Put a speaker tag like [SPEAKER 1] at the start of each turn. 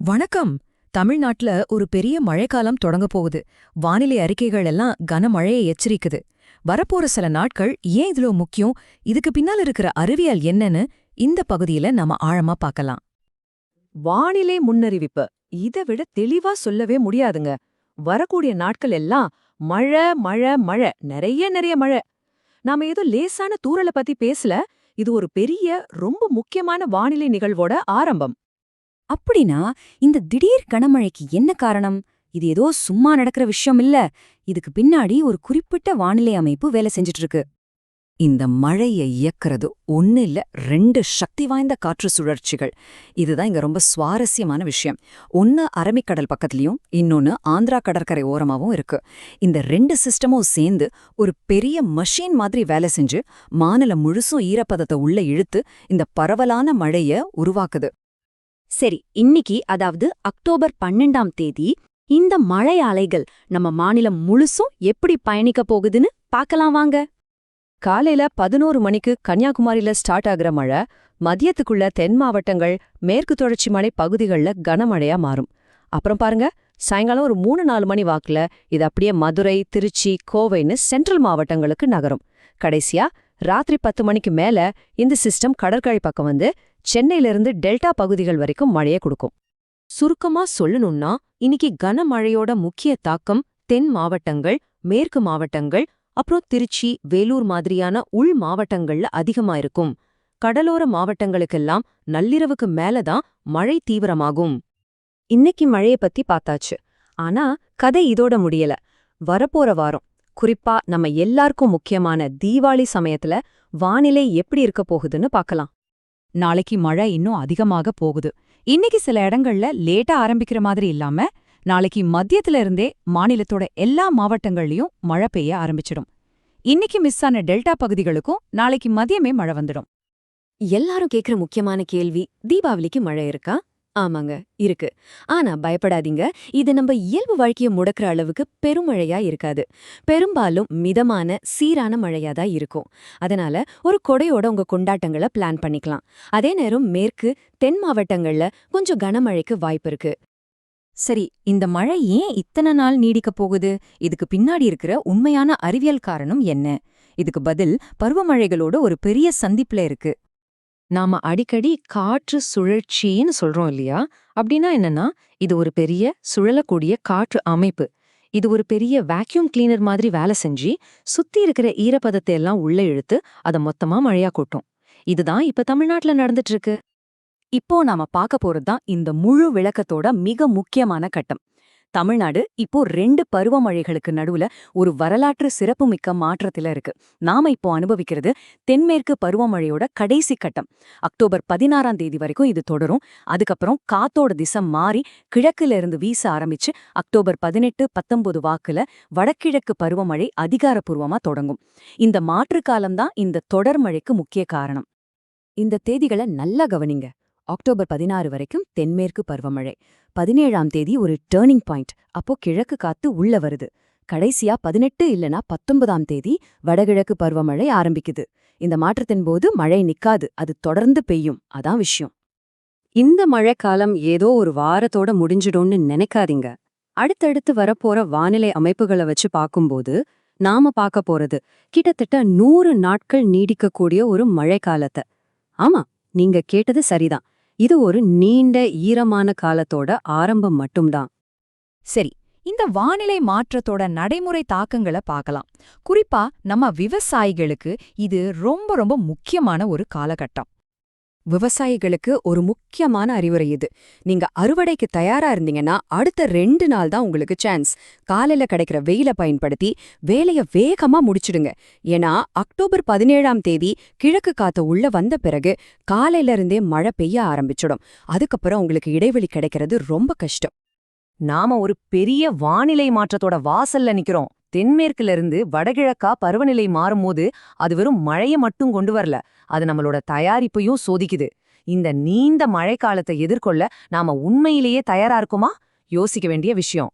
[SPEAKER 1] வணக்கம். தமிழ்நாட்டுல ஒரு பெரிய மழைக்காலம் தொடங்க போகுது. வானிலை அறிக்கைகள் எல்லாம் கனமழையை எச்சரிக்குது. வரப்போற சில நாட்கள் ஏன் இதுல முக்கியம், இதுக்கு பின்னால் இருக்கிற அறிவியல் என்னன்னு இந்த பகுதியில நாம ஆழமா பார்க்கலாம்.
[SPEAKER 2] வானிலை முன்னறிவிப்பு இதை விட தெளிவா சொல்லவே முடியாதுங்க. வரக்கூடிய நாட்கள் எல்லாம் மழை மழை மழை, நிறைய நிறைய மழை. நாம ஏதோ லேசான தூறலை பத்தி பேசல, இது ஒரு பெரிய ரொம்ப முக்கியமான வானிலை நிகழ்வோட ஆரம்பம்.
[SPEAKER 3] அப்படின்னா இந்த திடீர் கனமழைக்கு என்ன காரணம்? இது ஏதோ சும்மா நடக்கிற விஷயம் இல்ல. இதுக்கு பின்னாடி ஒரு குறிப்பிட்ட வானிலை அமைப்பு வேலை செஞ்சுட்டு இருக்கு.
[SPEAKER 1] இந்த மழையை இயக்குறது ஒன்னு இல்ல, ரெண்டு சக்தி வாய்ந்த காற்று சுழற்சிகள். இதுதான் இங்க ரொம்ப சுவாரஸ்யமான விஷயம். ஒன்னு அரபிக்கடல் பக்கத்துலயும், இன்னொன்னு ஆந்திரா கடற்கரை ஓரமாவும் இருக்கு. இந்த ரெண்டு சிஸ்டமும் சேர்ந்து ஒரு பெரிய மஷின் மாதிரி வேலை செஞ்சு மாநிலம் முழுசும் ஈரப்பதத்தை உள்ள இழுத்து இந்த பரவலான மழைய உருவாக்குது.
[SPEAKER 3] சரி, இன்னைக்கு அதாவது அக்டோபர் 12ஆம் தேதி இந்த மழை அலைகள் நம்ம மாநிலம் முழுசும் எப்படி பயணிக்க போகுதுன்னு பார்க்கலாம் வாங்க.
[SPEAKER 2] காலையில 11 மணிக்கு கன்னியாகுமரியில ஸ்டார்ட் ஆகுற மழை மதியத்துக்குள்ள தென் மாவட்டங்கள், மேற்கு தொடர்ச்சி மலை பகுதிகளில் கனமழையா மாறும். அப்புறம் பாருங்க, சாயங்காலம் ஒரு 3-4 மணி வாக்குல இது அப்படியே மதுரை, திருச்சி, கோவைன்னு சென்ட்ரல் மாவட்டங்களுக்கு நகரும். கடைசியா ராத்திரி 10 மணிக்கு மேல இந்த சிஸ்டம் கடற்கரை பக்கம் வந்து சென்னையிலிருந்து டெல்டா பகுதிகள் வரைக்கும் மழையை கொடுக்கும். சுருக்கமா சொல்லணும்னா, இன்னைக்கு கனமழையோட முக்கிய தாக்கம் தென் மாவட்டங்கள், மேற்கு மாவட்டங்கள், அப்புறம் திருச்சி, வேலூர் மாதிரியான உள் மாவட்டங்கள்ல அதிகமா இருக்கும். கடலோர மாவட்டங்களுக்கெல்லாம் நள்ளிரவுக்கு மேலதான் மழை தீவிரமாகும். இன்னைக்கு மழைய பத்தி பார்த்தாச்சு. ஆனா கதை இதோட முடியல. வரப்போற வாரம், குறிப்பா நம்ம எல்லாருக்கும் முக்கியமான தீபாவளி சமயத்துல வானிலை எப்படி இருக்க போகுதுன்னு பார்க்கலாம்.
[SPEAKER 1] நாளைக்கு மழை இன்னும் அதிகமாக போகுது. இன்னைக்கு சில இடங்கள்ல லேட்டா ஆரம்பிக்கிற மாதிரி இல்லாம நாளைக்கு மத்தியத்துல இருந்தே மாநிலத்தோட எல்லா மாவட்டங்கள்லயும் மழை பெய்ய ஆரம்பிச்சிடும். இன்னைக்கு மிஸ் ஆன டெல்டா பகுதிகளுக்கும் நாளைக்கு மதியமே மழை வந்துடும்.
[SPEAKER 3] எல்லாரும் கேக்குற முக்கியமான கேள்வி, தீபாவளிக்கு மழை இருக்கா? ஆமாங்க, இருக்கு. ஆனா பயப்படாதீங்க, இது நம்ம இயல்பு வாழ்க்கையை முடக்கிற அளவுக்கு பெருமழையா இருக்காது. பெரும்பாலும் மிதமான சீரான மழையா தான் இருக்கும். அதனால ஒரு கொடையோட உங்க கொண்டாட்டங்களை பிளான் பண்ணிக்கலாம். அதே நேரம் மேற்கு, தென் மாவட்டங்கள்ல கொஞ்சம் கனமழைக்கு வாய்ப்பு இருக்கு.
[SPEAKER 1] சரி, இந்த மழை ஏன் இத்தனை நாள் நீடிக்க போகுது? இதுக்கு பின்னாடி இருக்கிற உண்மையான அறிவியல் காரணம் என்ன? இதுக்கு பதில் பருவமழைகளோட ஒரு பெரிய சந்திப்புல இருக்கு.
[SPEAKER 2] நாம அடிக்கடி காற்று சுழற்சின்னு சொல்றோம் இல்லையா? அப்படின்னா என்னன்னா, இது ஒரு பெரிய சுழலக்கூடிய காற்று அமைப்பு. இது ஒரு பெரிய வேக்யூம் கிளீனர் மாதிரி வேலை செஞ்சு சுத்தி இருக்கிற ஈரப்பதத்தை எல்லாம் உள்ள இழுத்து அதை மொத்தமா மழையா கொட்டும். இதுதான் இப்ப தமிழ்நாட்டுல நடந்துட்டு இருக்கு.
[SPEAKER 3] இப்போ நாம பார்க்க போறதுதான் இந்த முழு விளக்கத்தோட மிக முக்கியமான கட்டம். தமிழ்நாடு இப்போ 2 பருவமழைகளுக்கு நடுவுல ஒரு வரலாற்று சிறப்புமிக்க மாற்றத்துல இருக்கு. நாம இப்போ அனுபவிக்கிறது தென்மேற்கு பருவமழையோட கடைசி கட்டம். அக்டோபர் 16ஆம் தேதி வரைக்கும் இது தொடரும். அதுக்கப்புறம் காத்தோட திசை மாறி கிழக்குல இருந்து வீச ஆரம்பிச்சு அக்டோபர் 18-19 வாக்குல வடகிழக்கு பருவமழை அதிகாரப்பூர்வமா தொடங்கும். இந்த மாற்று காலம்தான் இந்த தொடர் மழைக்கு முக்கிய காரணம். இந்த தேதிகளை நல்லா கவனிங்க. அக்டோபர் 16 வரைக்கும் தென்மேற்கு பருவமழை, 17ஆம் தேதி ஒரு டேர்னிங் பாயிண்ட், அப்போ கிழக்கு காத்து உள்ள வருது. கடைசியா 18 இல்லனா 19ஆம் தேதி வடகிழக்கு பருவமழை ஆரம்பிக்குது. இந்த மாற்றத்தின் போது மழை நிக்காது, அது தொடர்ந்து பெய்யும். அதான் விஷயம்.
[SPEAKER 2] இந்த மழைக்காலம் ஏதோ ஒரு வாரத்தோட முடிஞ்சிடும்னு நினைக்காதீங்க. அடுத்தடுத்து வரப்போற வானிலை அமைப்புகளை வச்சு பார்க்கும்போது நாம பார்க்க போறது கிட்டத்தட்ட 100 நாட்கள் நீடிக்கக்கூடிய ஒரு மழைக்காலத்தை. ஆமா, நீங்க கேட்டது சரிதான். இது ஒரு நீண்ட ஈரமான காலத்தோட ஆரம்பம் மட்டும்தான்.
[SPEAKER 1] சரி, இந்த வானிலை மாற்றத்தோட நடைமுறை தாக்கங்களை பார்க்கலாம். குறிப்பா நம்ம விவசாயிகளுக்கு இது ரொம்ப ரொம்ப முக்கியமான ஒரு காலகட்டம். விவசாயிகளுக்கு ஒரு முக்கியமான அறிவுரை இது. நீங்க அறுவடைக்கு தயாரா இருந்தீங்கன்னா அடுத்த 2 நாள் தான் உங்களுக்கு சான்ஸ். காலையில கிடைக்கிற வெயில பயன்படுத்தி வேலைய வேகமா முடிச்சிடுங்க. ஏன்னா அக்டோபர் 17ஆம் தேதி கிழக்கு காத்து உள்ள வந்த பிறகு காலையில இருந்தே மழை பெய்ய ஆரம்பிச்சிடும். அதுக்கப்புறம் உங்களுக்கு இடைவெளி கிடைக்கிறது ரொம்ப கஷ்டம்.
[SPEAKER 2] நாம ஒரு பெரிய வானிலை மாற்றத்தோட வாசல்ல நிக்கிறோம். தென்மேற்குல இருந்து வடகிழக்கா பருவநிலை மாறும்போது அது வெறும் மழைய மட்டும் கொண்டு வரல, அது நம்மளோட தயாரிப்பையும் சோதிக்குது. இந்த நீண்ட மழைக்காலத்தை எதிர்கொள்ள நாம உண்மையிலேயே தயாரா இருக்குமா? யோசிக்க வேண்டிய விஷயம்.